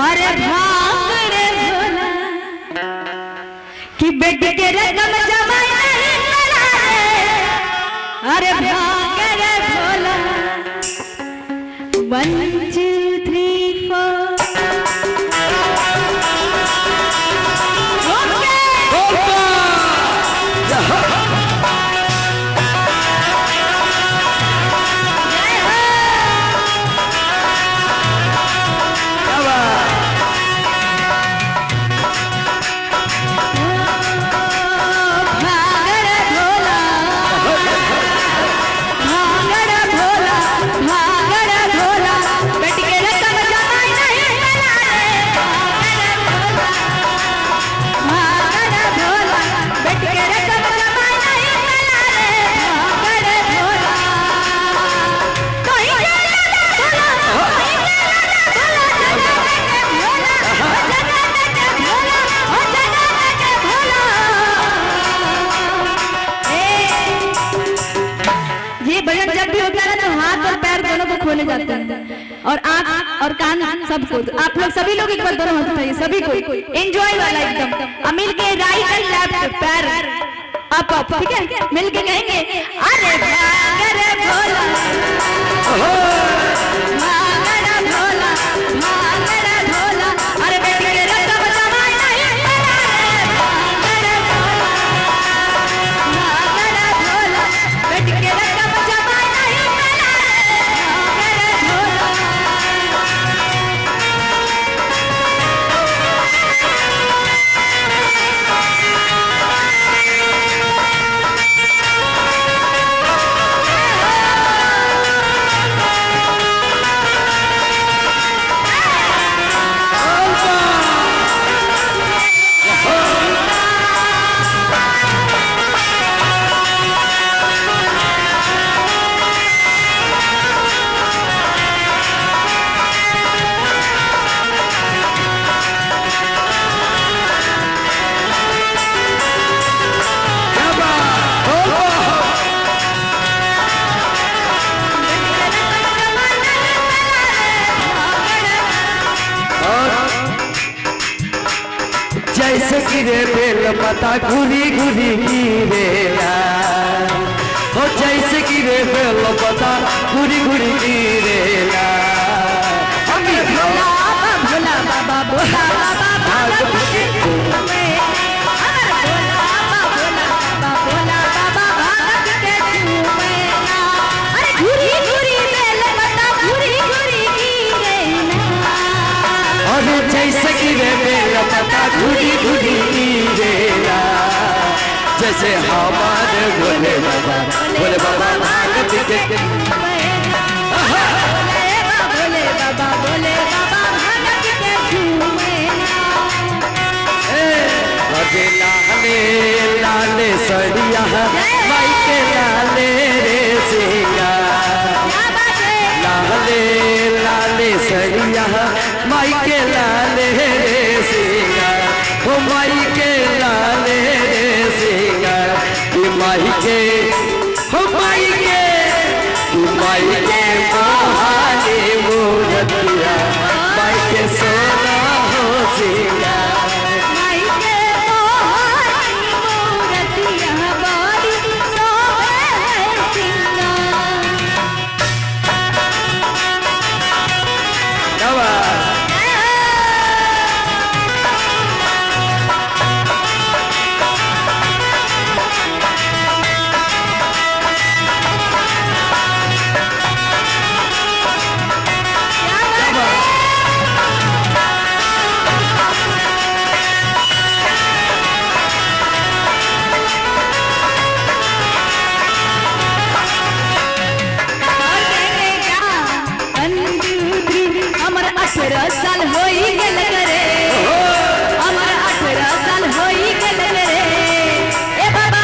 अरे भाग रे भोला कि बेटी के रकम जमाई नहीं मिला रे। अरे भाग रे भोला 1 2 3 4 खोले जाते हैं और आँख और कान सबको। आप लोग सभी लोग एक बार दोनों हाथ उठाइए, सभी को एंजॉय वाला एकदम। अब मिल के राइट एंड लेफ्ट पैर अप अप, ठीक है? मिल के कहेंगे अरे भाग रे भोला भाग रे भोला भाग रे भोला। अरे बेटी के रकम जमाई नहीं मिला रे। भाग रे भोला भाग रे भोला बेटी के रकम जमाई नहीं मिला रे। जैसे गिरे बेल पता घुरी घुरी गिरेला हो, जैसे गिरे बेल पता घुरी घुरी गिरेला। भोला भोला बाबा भोला जैसे गिरे बेल पता घुरी घुरी गिरेला। जैसे हमारे भोले बाबा भागत के लाले लाले सड़िया माई के लाले रे सिया। लाले लाले सड़िया माई के लाले रे सिया। हो माई के लाले रे सिया। माई के हो माई के मोहानी मूर्तिया माई के सोना हो सिया। साल होई गेल करे हमर 18 साल होई गेल करे। ए बाबा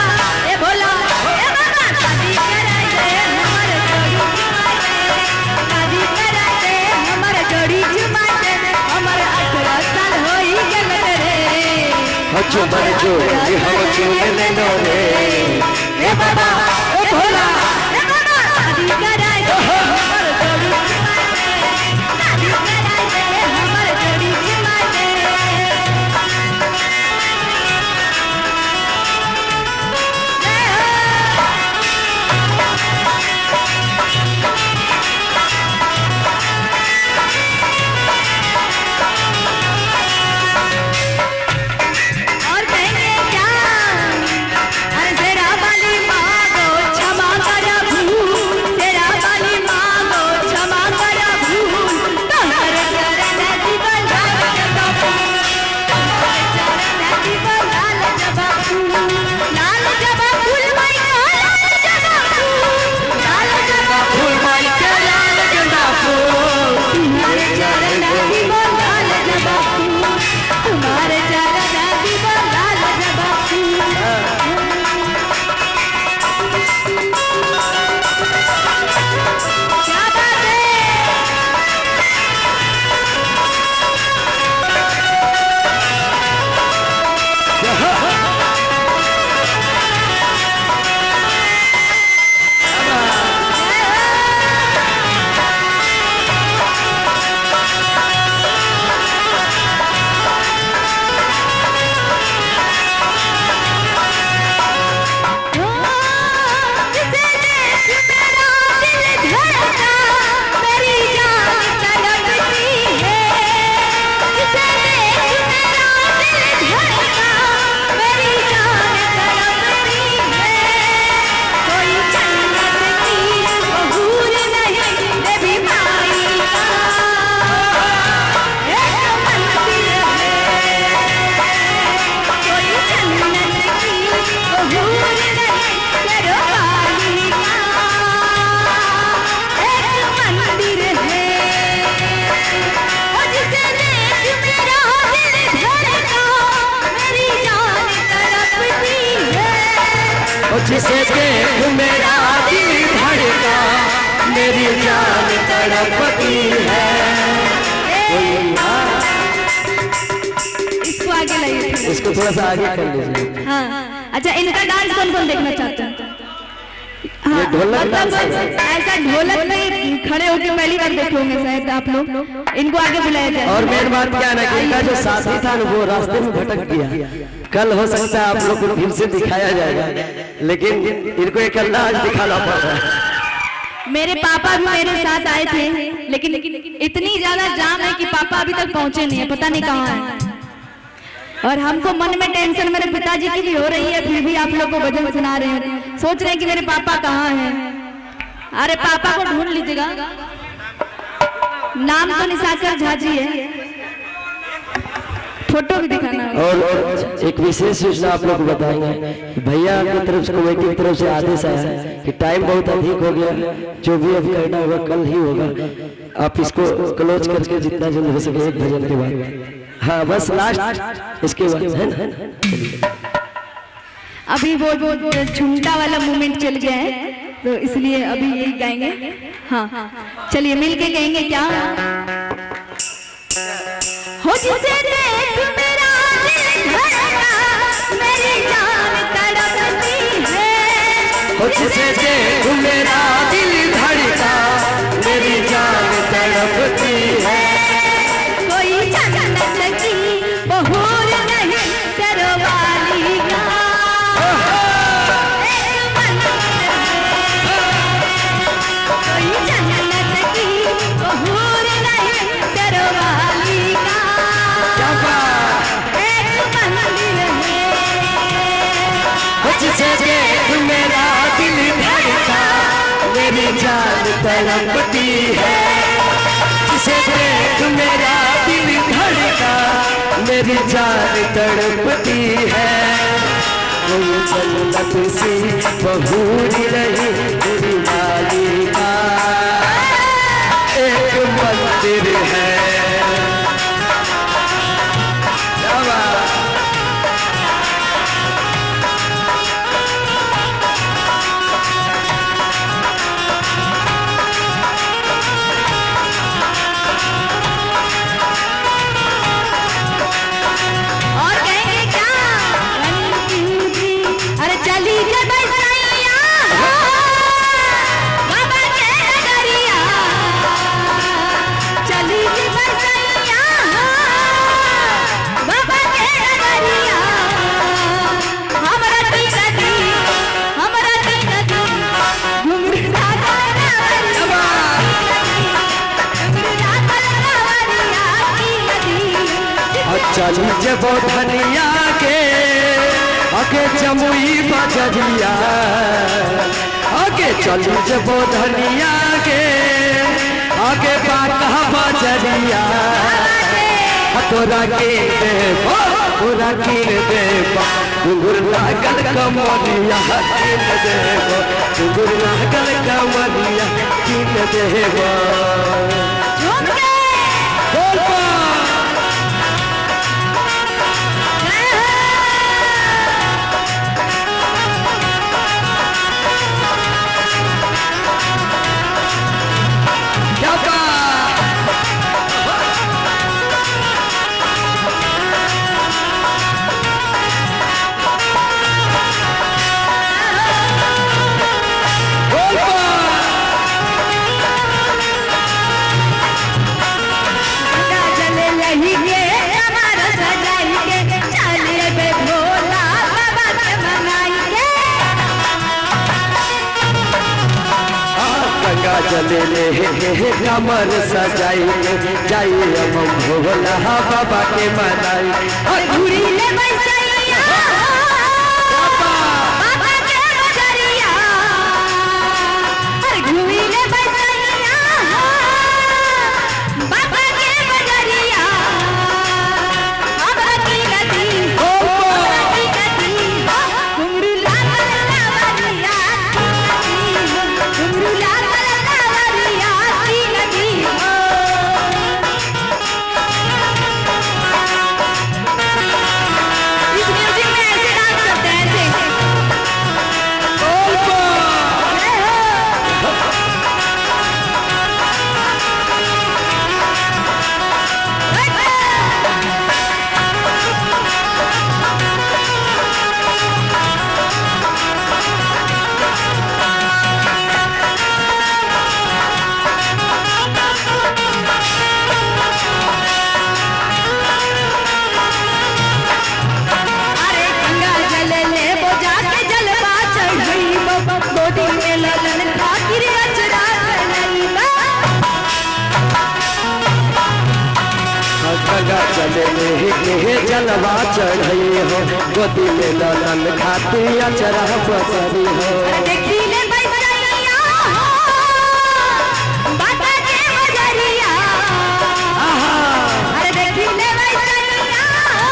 ए भोला ए बाबा शादी कराई दे हमर जोड़ी जुमाते। शादी कराई दे हमर जोड़ी जुमाते। हमर 18 साल होई गेल करे। चुमर जोड़ी हम चुम लेनो रे। ए बाबा ए भोला ए बाबा शादी कराई दे हमर जोड़ी जुमाते। शादी कराई दे हमर जोड़ी जुमाते। तड़पती है। इसको आगे लाइए, इसको थोड़ा सा आगे कर लीजिए। हाँ अच्छा, इनका डांस कौन कौन देखना चाहते हैं? हाँ, ढोलक मतलब डांस है। ऐसा ढोलक में खड़े होकर पहली बार देखे होंगे शायद आप लोग, इनको आगे बुलाया जाए। और मेन बात क्या है ना कि इनका जो साथी था ना वो रास्ते में भटक गया। कल हो सकता है आप लोग को फिर से दिखाया जाएगा, लेकिन इनको एक अंदाज दिखाना पड़ रहा है। मेरे पापा भी मेरे साथ आए थे, लेकिन इतनी ज्यादा जाम है कि पापा अभी तक पहुंचे नहीं है, पता नहीं कहाँ है। और हमको मन में टेंशन मेरे पिताजी की भी हो रही है, फिर भी आप लोग को भजन सुना रहे हैं, सोच रहे हैं कि मेरे पापा कहाँ हैं। अरे पापा को ढूंढ लीजिएगा, नाम तो निशाकर झा जी है, फोटो भी दिखाना। और एक विशेष सूचना आप लोग को बताएंगे, भैया की तरफ से, कमेटी की तरफ से आदेश आया है कि टाइम बहुत अधिक हो गया, जो भी अब करना होगा कल ही होगा। आप इसको क्लोज करके जितना जल्द हो सके एक भजन के बाद, हाँ बस लास्ट इसके बाद है ना। अभी वो झुमटा वाला मूवमेंट चल गया है, तो इसलिए अभी यही गाएंगे। हाँ चलिए मिलके गाएंगे। क्या हो जिसे देख मेरा दिल धड़का, मेरी जान तड़पती है। हो जिसे देख मेरा दिल धड़का, मेरी जान तड़पती है। कोई जन्नत की बहूर नहीं सरवाली का, कोई जन्नत की बहूर नहीं सरवाली का, एक मंदिर है। हो जिसे देख मेरा दिल धड़का, मेरी जान तड़पती है। जिसे देख मेरा दिल धड़का, मेरी जान तड़पती है। कोई जन्नत सी बहूर नहीं मेरी मालिका, एक मंदिर है। क्या बात। और कहेंगे क्या? अरे चली जे बसैया बाबा के नगरिया, चली जे बसैया बाबा के नगरिया। हमरा की नदी घुंघरा चली जब धनिया के आगे जमुई बजरिया, आगे चली जब धनिया के आगे बाका बजरिया। तोरा के देवा, तोरा कीन देवा, घुंघर लागल कमरिया कीन देवा, घुंघर लागल कमरिया कीन देवा। बोल बा। चले ले कमर सजाई जाइए हम भोला बाबा के मनाई। घुरी ले बसैया बाबा के नगरिया, अरे घुरी ले बसैया बाबा के नगरिया। हमरा की नदी घुंघरू लागल लावरिया, घुंघरू लागल लावरिया की नदी। इस म्यूजिक में के जलवा चढ़ई हो गोदी में ललन खाती अचरा बसरी हो देखिले बैसैया हो बाबा के बजरिया अरे देखिले बैसैया हो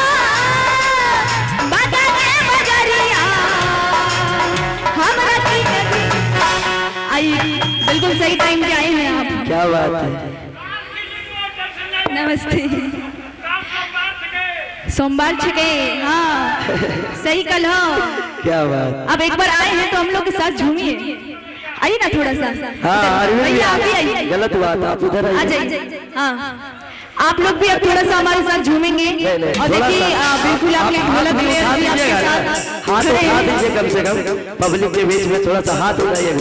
बाबा के बजरिया हमरा की आई बिल्कुल सही टाइम पे आए हैं आप। क्या बात है। नमस्ते। सोमवार छके हाँ सही कल हो। क्या बात। अब एक बार आए हैं तो हम लोग के साथ झूमिए, आइए ना थोड़ा सा। हाँ भैया आप भी आइए। गलत बात, आप इधर आ जाइए। हाँ आप लोग भी अब थोड़ा सा हमारे साथ झूमेंगे और देखिए बिल्कुल आपने ढोलक ले आपके साथ हाथ उठा दीजिए कम से कम पब्लिक के बीच में थोड़ा सा हाथ उठाइए।